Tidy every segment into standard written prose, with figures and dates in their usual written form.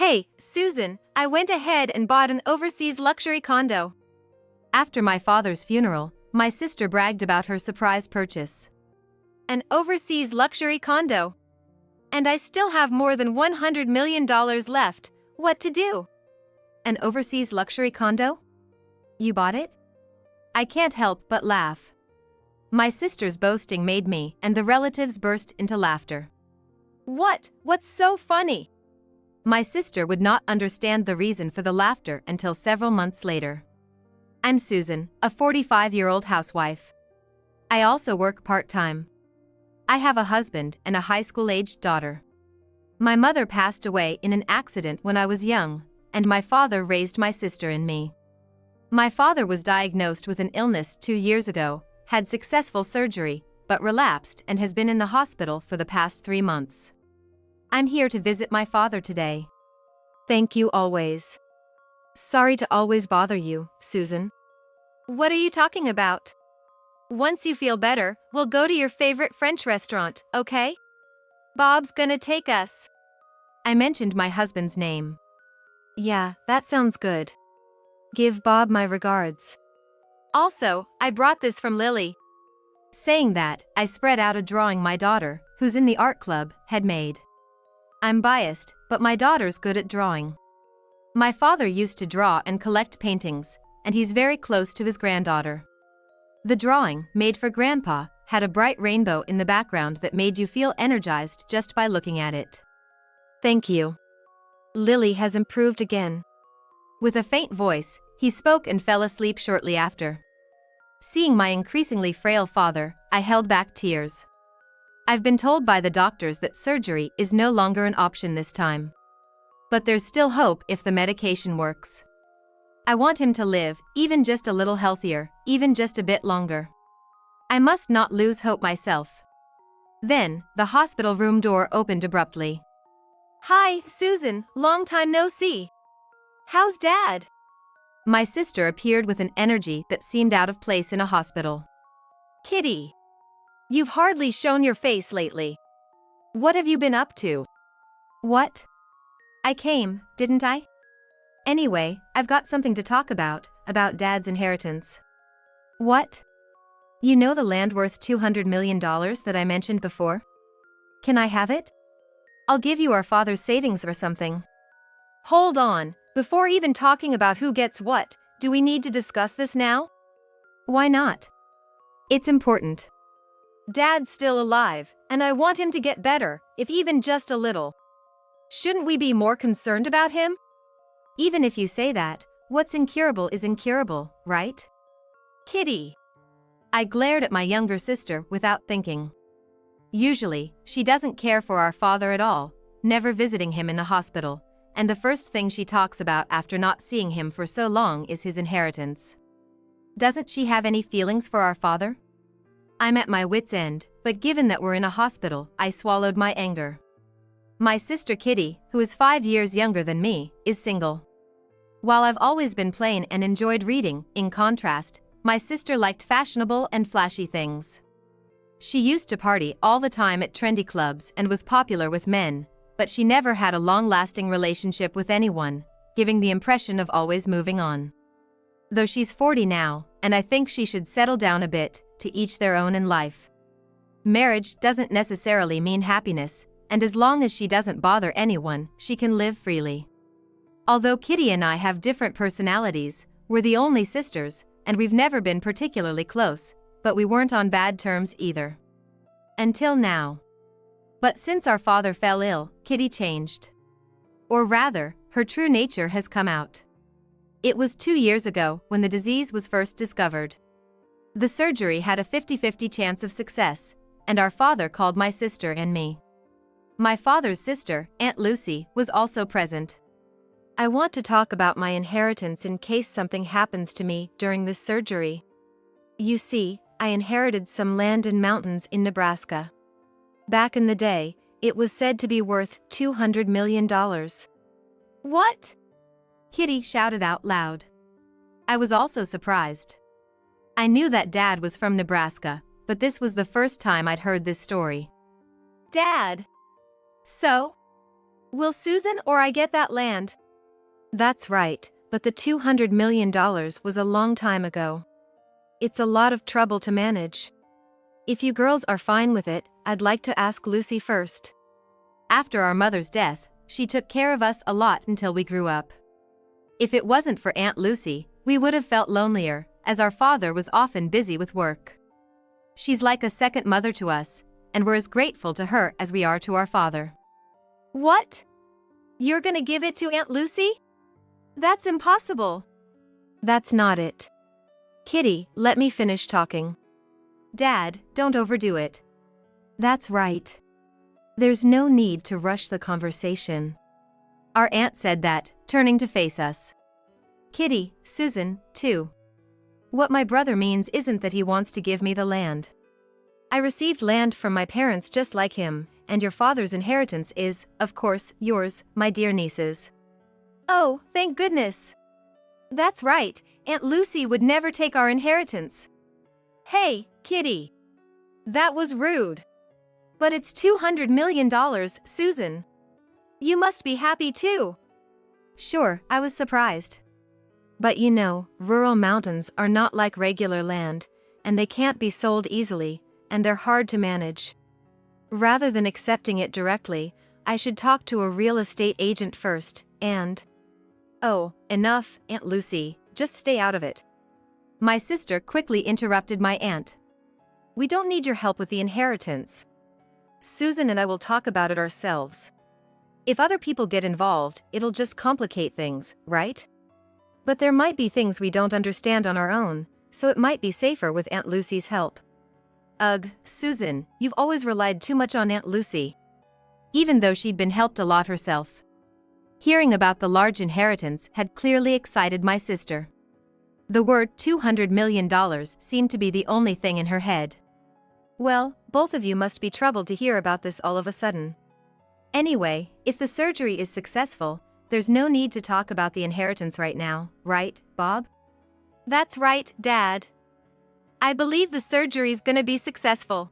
Hey, Susan, I went ahead and bought an overseas luxury condo. After my father's funeral, my sister bragged about her surprise purchase. An overseas luxury condo. And I still have more than $100 million left. What to do? An overseas luxury condo? You bought it? I can't help but laugh. My sister's boasting made me and the relatives burst into laughter. What's so funny? My sister would not understand the reason for the laughter until several months later. I'm Susan, a 45-year-old housewife. I also work part-time. I have a husband and a high school-aged daughter. My mother passed away in an accident when I was young, and my father raised my sister and me. My father was diagnosed with an illness 2 years ago, had successful surgery, but relapsed and has been in the hospital for the past 3 months. I'm here to visit my father today. Thank you always. Sorry to always bother you, Susan. What are you talking about? Once you feel better, we'll go to your favorite French restaurant, okay? Bob's gonna take us. I mentioned my husband's name. Yeah, that sounds good. Give Bob my regards. Also, I brought this from Lily. Saying that, I spread out a drawing my daughter, who's in the art club, had made. I'm biased, but my daughter's good at drawing. My father used to draw and collect paintings, and he's very close to his granddaughter. The drawing, made for Grandpa, had a bright rainbow in the background that made you feel energized just by looking at it. Thank you. Lily has improved again. With a faint voice, he spoke and fell asleep shortly after. Seeing my increasingly frail father, I held back tears. I've been told by the doctors that surgery is no longer an option this time. But there's still hope if the medication works. I want him to live, even just a little healthier, even just a bit longer. I must not lose hope myself. Then, the hospital room door opened abruptly. Hi, Susan, long time no see. How's Dad? My sister appeared with an energy that seemed out of place in a hospital. Kitty. You've hardly shown your face lately. What have you been up to? What? I came, didn't I? Anyway, I've got something to talk about Dad's inheritance. What? You know the land worth $200 million that I mentioned before? Can I have it? I'll give you our father's savings or something. Hold on, before even talking about who gets what, do we need to discuss this now? Why not? It's important. Dad's still alive, and I want him to get better, if even just a little. Shouldn't we be more concerned about him? Even if you say that, what's incurable is incurable, right? Kitty. I glared at my younger sister without thinking. Usually, she doesn't care for our father at all, never visiting him in the hospital, and the first thing she talks about after not seeing him for so long is his inheritance. Doesn't she have any feelings for our father? I'm at my wit's end, but given that we're in a hospital, I swallowed my anger. My sister Kitty, who is 5 years younger than me, is single. While I've always been plain and enjoyed reading, in contrast, my sister liked fashionable and flashy things. She used to party all the time at trendy clubs and was popular with men, but she never had a long-lasting relationship with anyone, giving the impression of always moving on. Though she's 40 now, and I think she should settle down a bit, to each their own in life. Marriage doesn't necessarily mean happiness, and as long as she doesn't bother anyone, she can live freely. Although Kitty and I have different personalities, we're the only sisters, and we've never been particularly close, but we weren't on bad terms either. Until now. But since our father fell ill, Kitty changed. Or rather, her true nature has come out. It was 2 years ago when the disease was first discovered. The surgery had a 50-50 chance of success, and our father called my sister and me. My father's sister, Aunt Lucy, was also present. I want to talk about my inheritance in case something happens to me during this surgery. You see, I inherited some land and mountains in Nebraska. Back in the day, it was said to be worth $200 million. What? Kitty shouted out loud. I was also surprised. I knew that Dad was from Nebraska, but this was the first time I'd heard this story. Dad! So? Will Susan or I get that land? That's right, but the $200 million was a long time ago. It's a lot of trouble to manage. If you girls are fine with it, I'd like to ask Lucy first. After our mother's death, she took care of us a lot until we grew up. If it wasn't for Aunt Lucy, we would have felt lonelier, as our father was often busy with work. She's like a second mother to us, and we're as grateful to her as we are to our father. What? You're gonna give it to Aunt Lucy? That's impossible. That's not it. Kitty, let me finish talking. Dad, don't overdo it. That's right. There's no need to rush the conversation. Our aunt said that, turning to face us. Kitty, Susan, too. What my brother means isn't that he wants to give me the land. I received land from my parents just like him, and your father's inheritance is, of course, yours, my dear nieces. Oh, thank goodness. That's right, Aunt Lucy would never take our inheritance. Hey, Kitty. That was rude. But it's $200 million, Susan. You must be happy too. Sure, I was surprised. But you know, rural mountains are not like regular land, and they can't be sold easily, and they're hard to manage. Rather than accepting it directly, I should talk to a real estate agent first, and… Oh, enough, Aunt Lucy, just stay out of it. My sister quickly interrupted my aunt. We don't need your help with the inheritance. Susan and I will talk about it ourselves. If other people get involved, it'll just complicate things, right? But there might be things we don't understand on our own, so it might be safer with Aunt Lucy's help. Ugh, Susan, you've always relied too much on Aunt Lucy. Even though she'd been helped a lot herself. Hearing about the large inheritance had clearly excited my sister. The word $200 million seemed to be the only thing in her head. Well, both of you must be troubled to hear about this all of a sudden. Anyway, if the surgery is successful, there's no need to talk about the inheritance right now, right, Bob? That's right, Dad. I believe the surgery's gonna be successful.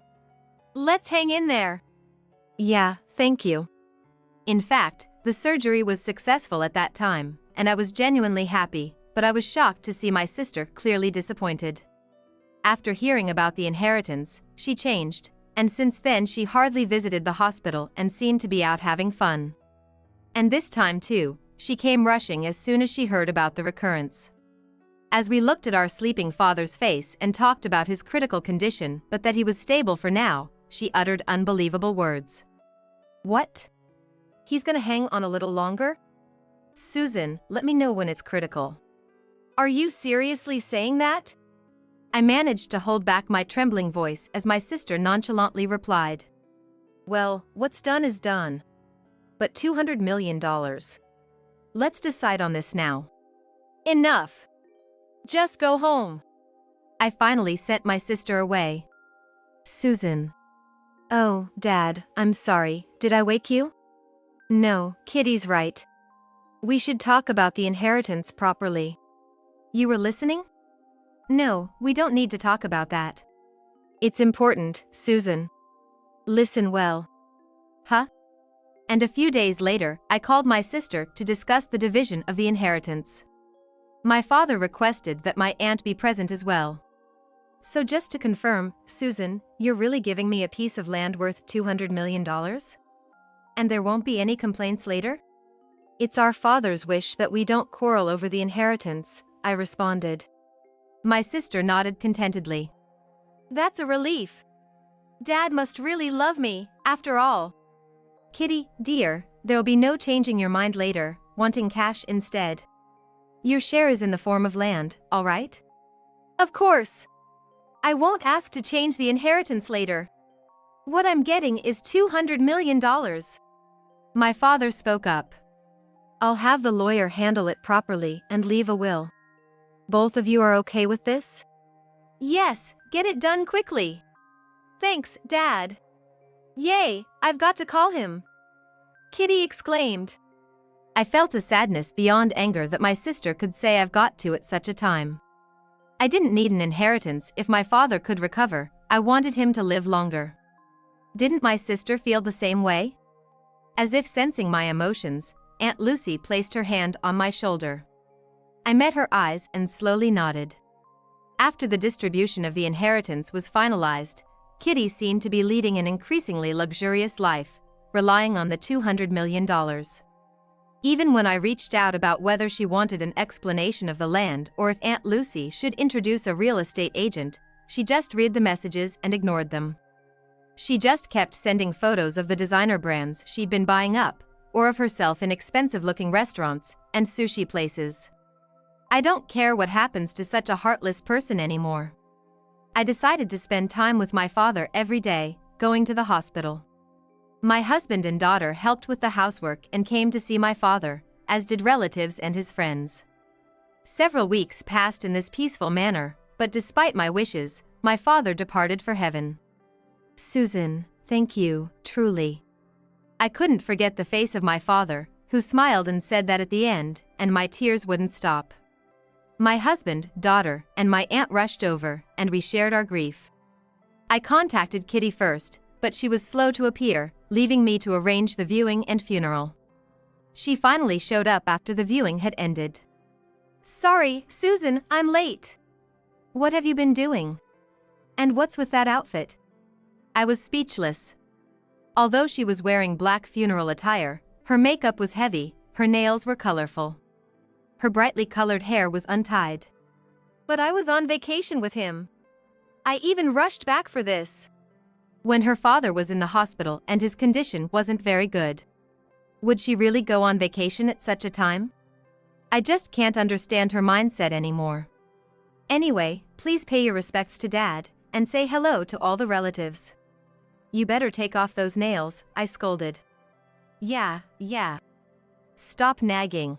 Let's hang in there. Yeah, thank you. In fact, the surgery was successful at that time, and I was genuinely happy, but I was shocked to see my sister clearly disappointed. After hearing about the inheritance, she changed, and since then she hardly visited the hospital and seemed to be out having fun. And this time too, she came rushing as soon as she heard about the recurrence. As we looked at our sleeping father's face and talked about his critical condition but that he was stable for now, she uttered unbelievable words. What? He's gonna hang on a little longer? Susan, let me know when it's critical. Are you seriously saying that? I managed to hold back my trembling voice as my sister nonchalantly replied. Well, what's done is done. But $200 million. Let's decide on this now. Enough. Just go home. I finally sent my sister away. Susan. Oh, Dad, I'm sorry. Did I wake you? No, Kitty's right. We should talk about the inheritance properly. You were listening? No, we don't need to talk about that. It's important, Susan. Listen well. Huh? And a few days later, I called my sister to discuss the division of the inheritance. My father requested that my aunt be present as well. So just to confirm, Susan, you're really giving me a piece of land worth $200 million? And there won't be any complaints later? It's our father's wish that we don't quarrel over the inheritance, I responded. My sister nodded contentedly. That's a relief. Dad must really love me, after all. Kitty, dear, there'll be no changing your mind later, wanting cash instead. Your share is in the form of land, all right? Of course. I won't ask to change the inheritance later. What I'm getting is $200 million. My father spoke up. I'll have the lawyer handle it properly and leave a will. Both of you are okay with this? Yes, get it done quickly. Thanks, Dad. Yay, I've got to call him. Kitty exclaimed. I felt a sadness beyond anger that my sister could say I've got to at such a time. I didn't need an inheritance if my father could recover, I wanted him to live longer. Didn't my sister feel the same way? As if sensing my emotions, Aunt Lucy placed her hand on my shoulder. I met her eyes and slowly nodded. After the distribution of the inheritance was finalized, Kitty seemed to be leading an increasingly luxurious life, relying on the $200 million. Even when I reached out about whether she wanted an explanation of the land or if Aunt Lucy should introduce a real estate agent, she just read the messages and ignored them. She just kept sending photos of the designer brands she'd been buying up, or of herself in expensive-looking restaurants and sushi places. I don't care what happens to such a heartless person anymore. I decided to spend time with my father every day, going to the hospital. My husband and daughter helped with the housework and came to see my father, as did relatives and his friends. Several weeks passed in this peaceful manner, but despite my wishes, my father departed for heaven. Susan, thank you, truly. I couldn't forget the face of my father, who smiled and said that at the end, and my tears wouldn't stop. My husband, daughter, and my aunt rushed over, and we shared our grief. I contacted Kitty first, but she was slow to appear, leaving me to arrange the viewing and funeral. She finally showed up after the viewing had ended. Sorry, Susan, I'm late. What have you been doing? And what's with that outfit? I was speechless. Although she was wearing black funeral attire, her makeup was heavy, her nails were colorful. Her brightly colored hair was untied. But I was on vacation with him. I even rushed back for this. When her father was in the hospital and his condition wasn't very good. Would she really go on vacation at such a time? I just can't understand her mindset anymore. Anyway, please pay your respects to Dad, and say hello to all the relatives. You better take off those nails, I scolded. Yeah. Stop nagging.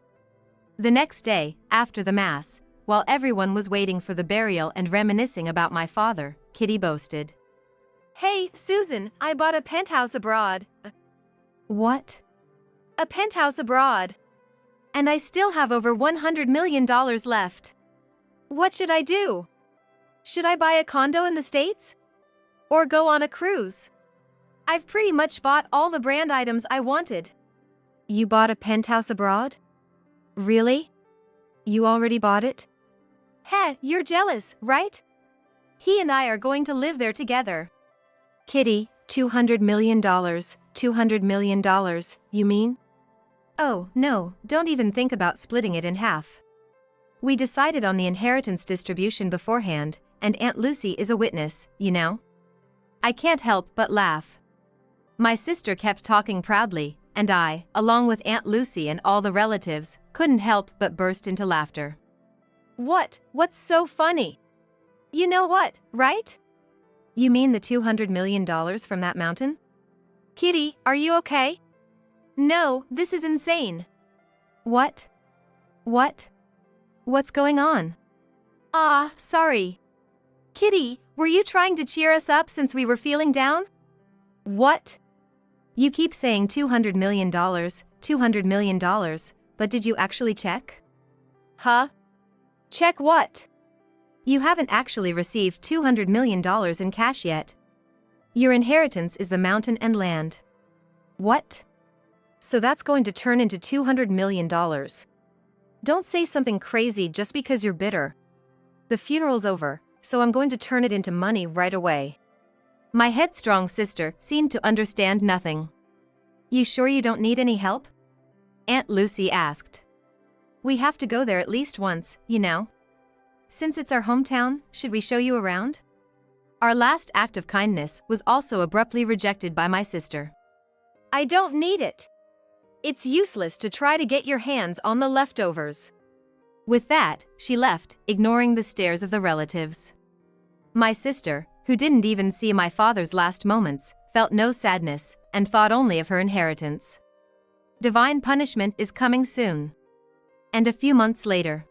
The next day, after the Mass, while everyone was waiting for the burial and reminiscing about my father, Kitty boasted. Hey, Susan, I bought a penthouse abroad. What? A penthouse abroad. And I still have over $100 million left. What should I do? Should I buy a condo in the States? Or go on a cruise? I've pretty much bought all the brand items I wanted. You bought a penthouse abroad? Really? You already bought it? Heh, you're jealous, right? He and I are going to live there together. Kitty, $200 million, $200 million, you mean? Oh, no, don't even think about splitting it in half. We decided on the inheritance distribution beforehand, and Aunt Lucy is a witness, you know? I can't help but laugh. My sister kept talking proudly, and I, along with Aunt Lucy and all the relatives, couldn't help but burst into laughter. What's so funny? You know what, right? You mean the $200 million from that mountain? Kitty, are you okay? No, this is insane. What? What's going on? Sorry. Kitty, were you trying to cheer us up since we were feeling down? What? You keep saying $200 million, $200 million, but did you actually check? Huh? Check what? You haven't actually received $200 million in cash yet. Your inheritance is the mountain and land. What? So that's going to turn into $200 million. Don't say something crazy just because you're bitter. The funeral's over, so I'm going to turn it into money right away. My headstrong sister seemed to understand nothing. You sure you don't need any help? Aunt Lucy asked. We have to go there at least once, you know. Since it's our hometown, should we show you around? Our last act of kindness was also abruptly rejected by my sister. I don't need it. It's useless to try to get your hands on the leftovers. With that, she left, ignoring the stares of the relatives. My sister, who didn't even see my father's last moments, felt no sadness, and thought only of her inheritance. Divine punishment is coming soon. And a few months later,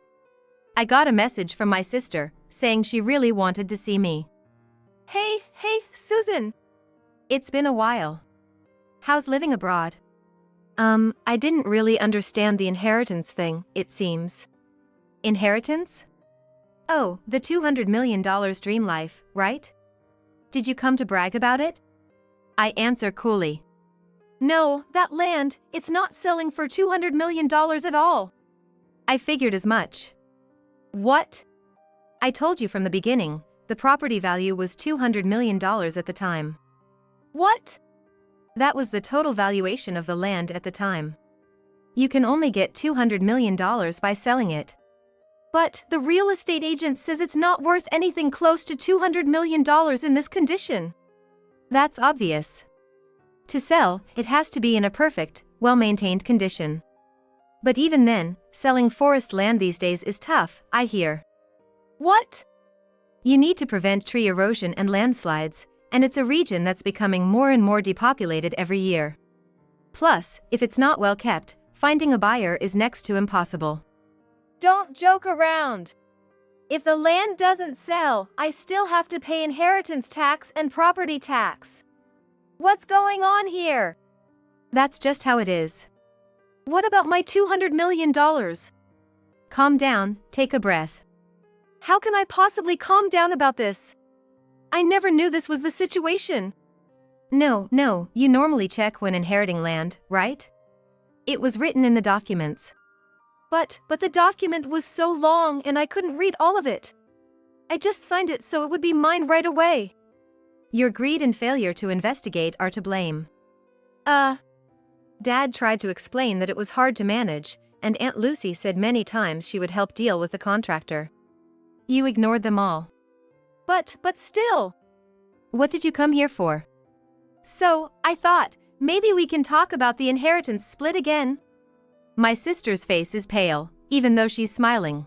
I got a message from my sister, saying she really wanted to see me. Hey, Susan. It's been a while. How's living abroad? I didn't really understand the inheritance thing, it seems. Inheritance? Oh, the $200 million dream life, right? Did you come to brag about it? I answer coolly. No, that land, it's not selling for $200 million at all. I figured as much. What? I told you from the beginning, the property value was $200 million at the time. What? That was the total valuation of the land at the time. You can only get $200 million by selling it. But the real estate agent says it's not worth anything close to $200 million in this condition. That's obvious. To sell, it has to be in a perfect, well-maintained condition. But even then, selling forest land these days is tough, I hear. What? You need to prevent tree erosion and landslides, and it's a region that's becoming more and more depopulated every year. Plus, if it's not well kept, finding a buyer is next to impossible. Don't joke around. If the land doesn't sell, I still have to pay inheritance tax and property tax. What's going on here? That's just how it is. What about my $200 million? Calm down, take a breath. How can I possibly calm down about this? I never knew this was the situation. No, you normally check when inheriting land, right? It was written in the documents. But the document was so long and I couldn't read all of it. I just signed it so it would be mine right away. Your greed and failure to investigate are to blame. Dad tried to explain that it was hard to manage, and Aunt Lucy said many times she would help deal with the contractor. You ignored them all. But still. What did you come here for? So, I thought, maybe we can talk about the inheritance split again. My sister's face is pale, even though she's smiling.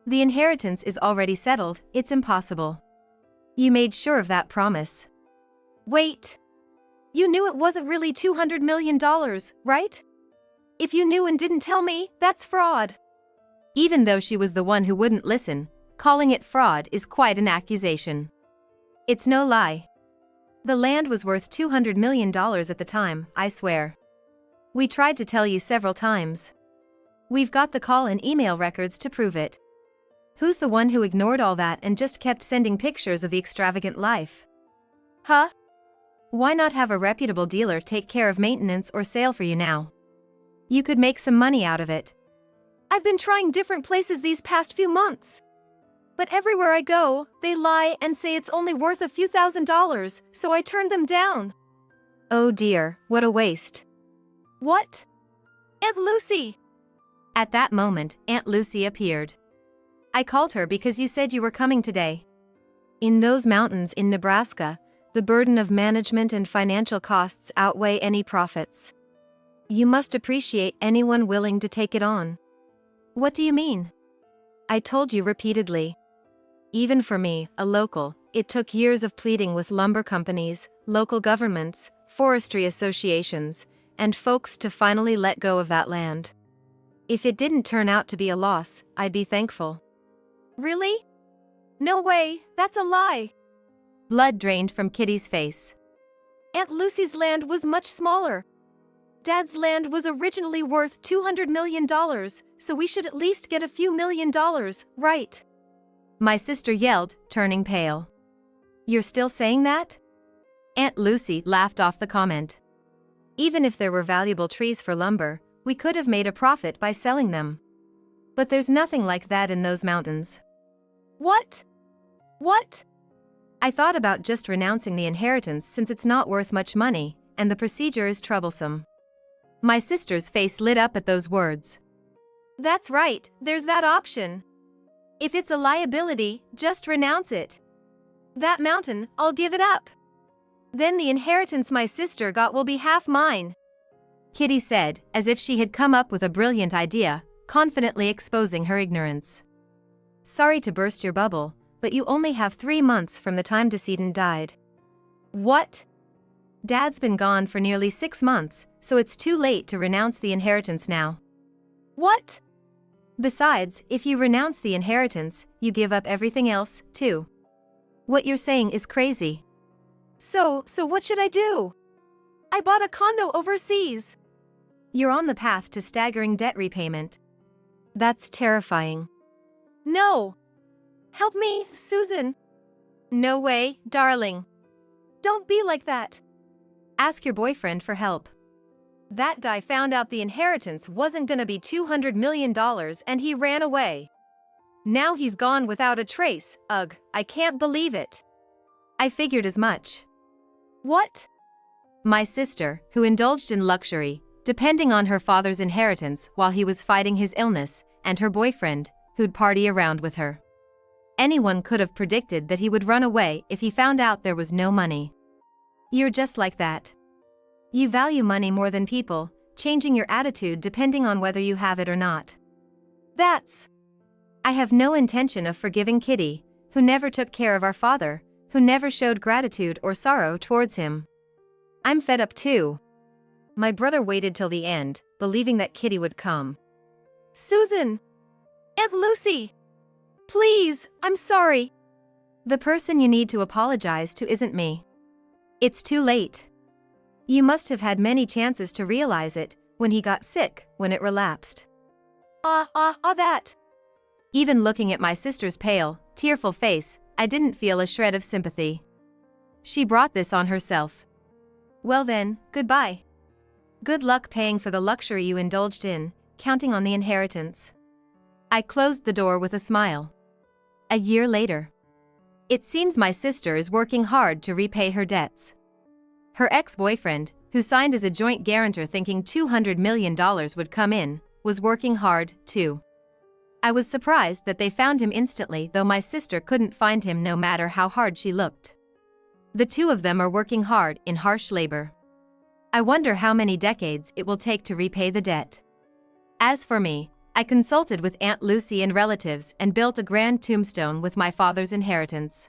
The inheritance is already settled, it's impossible. You made sure of that promise. Wait. You knew it wasn't really $200 million, right? If you knew and didn't tell me, that's fraud. Even though she was the one who wouldn't listen, calling it fraud is quite an accusation. It's no lie. The land was worth $200 million at the time, I swear. We tried to tell you several times. We've got the call and email records to prove it. Who's the one who ignored all that and just kept sending pictures of the extravagant life? Huh? Why not have a reputable dealer take care of maintenance or sale for you now? You could make some money out of it. I've been trying different places these past few months. But everywhere I go, they lie and say it's only worth a few $1,000s, so I turned them down. Oh dear, what a waste. What? Aunt Lucy! At that moment, Aunt Lucy appeared. I called her because you said you were coming today. In those mountains in Nebraska, the burden of management and financial costs outweigh any profits. You must appreciate anyone willing to take it on. What do you mean? I told you repeatedly. Even for me, a local, it took years of pleading with lumber companies, local governments, forestry associations, and folks to finally let go of that land. If it didn't turn out to be a loss, I'd be thankful. Really? No way, that's a lie. Blood drained from Kitty's face. Aunt Lucy's land was much smaller. Dad's land was originally worth $200 million, so we should at least get a few $1,000,000, right? My sister yelled, turning pale. You're still saying that? Aunt Lucy laughed off the comment. Even if there were valuable trees for lumber, we could have made a profit by selling them. But there's nothing like that in those mountains. What? What? I thought about just renouncing the inheritance since it's not worth much money, and the procedure is troublesome. My sister's face lit up at those words. That's right, there's that option. If it's a liability, just renounce it. That mountain, I'll give it up. Then the inheritance my sister got will be half mine. Kitty said, as if she had come up with a brilliant idea, confidently exposing her ignorance. Sorry to burst your bubble, but you only have 3 months from the time decedent died. What? Dad's been gone for nearly 6 months, so it's too late to renounce the inheritance now. What? Besides, if you renounce the inheritance, you give up everything else, too. What you're saying is crazy. So what should I do? I bought a condo overseas. You're on the path to staggering debt repayment. That's terrifying. No. Help me, Susan. No way, darling. Don't be like that. Ask your boyfriend for help. That guy found out the inheritance wasn't gonna be $200 million and he ran away. Now he's gone without a trace. Ugh, I can't believe it. I figured as much. What? My sister, who indulged in luxury, depending on her father's inheritance while he was fighting his illness, and her boyfriend, who'd party around with her. Anyone could have predicted that he would run away if he found out there was no money. You're just like that. You value money more than people, changing your attitude depending on whether you have it or not. I have no intention of forgiving Kitty, who never took care of our father, who never showed gratitude or sorrow towards him. I'm fed up too. My brother waited till the end, believing that Kitty would come. Susan! Aunt Lucy! Please, I'm sorry. The person you need to apologize to isn't me. It's too late. You must have had many chances to realize it, when he got sick, when it relapsed. That. Even looking at my sister's pale, tearful face, I didn't feel a shred of sympathy. She brought this on herself. Well then, goodbye. Good luck paying for the luxury you indulged in, counting on the inheritance. I closed the door with a smile. A year later. It seems my sister is working hard to repay her debts. Her ex-boyfriend, who signed as a joint guarantor thinking $200 million would come in, was working hard, too. I was surprised that they found him instantly, though my sister couldn't find him no matter how hard she looked. The two of them are working hard in harsh labor. I wonder how many decades it will take to repay the debt. As for me, I consulted with Aunt Lucy and relatives and built a grand tombstone with my father's inheritance.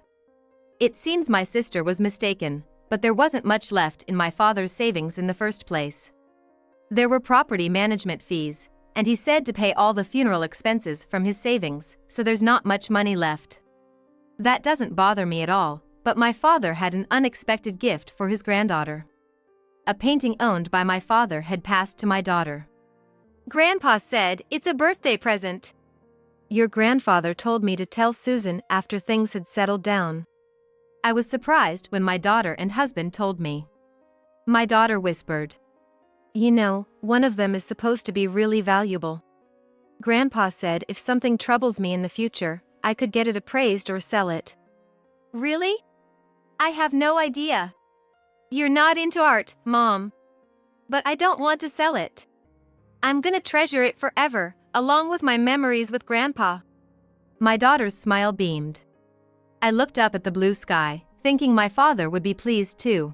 It seems my sister was mistaken, but there wasn't much left in my father's savings in the first place. There were property management fees, and he said to pay all the funeral expenses from his savings, so there's not much money left. That doesn't bother me at all, but my father had an unexpected gift for his granddaughter. A painting owned by my father had passed to my daughter. Grandpa said it's a birthday present. Your grandfather told me to tell Susan after things had settled down. I was surprised when my daughter and husband told me. My daughter whispered, "You know, one of them is supposed to be really valuable. Grandpa said if something troubles me in the future, I could get it appraised or sell it." Really? I have no idea. You're not into art, Mom. But I don't want to sell it. I'm gonna treasure it forever, along with my memories with Grandpa. My daughter's smile beamed. I looked up at the blue sky, thinking my father would be pleased too.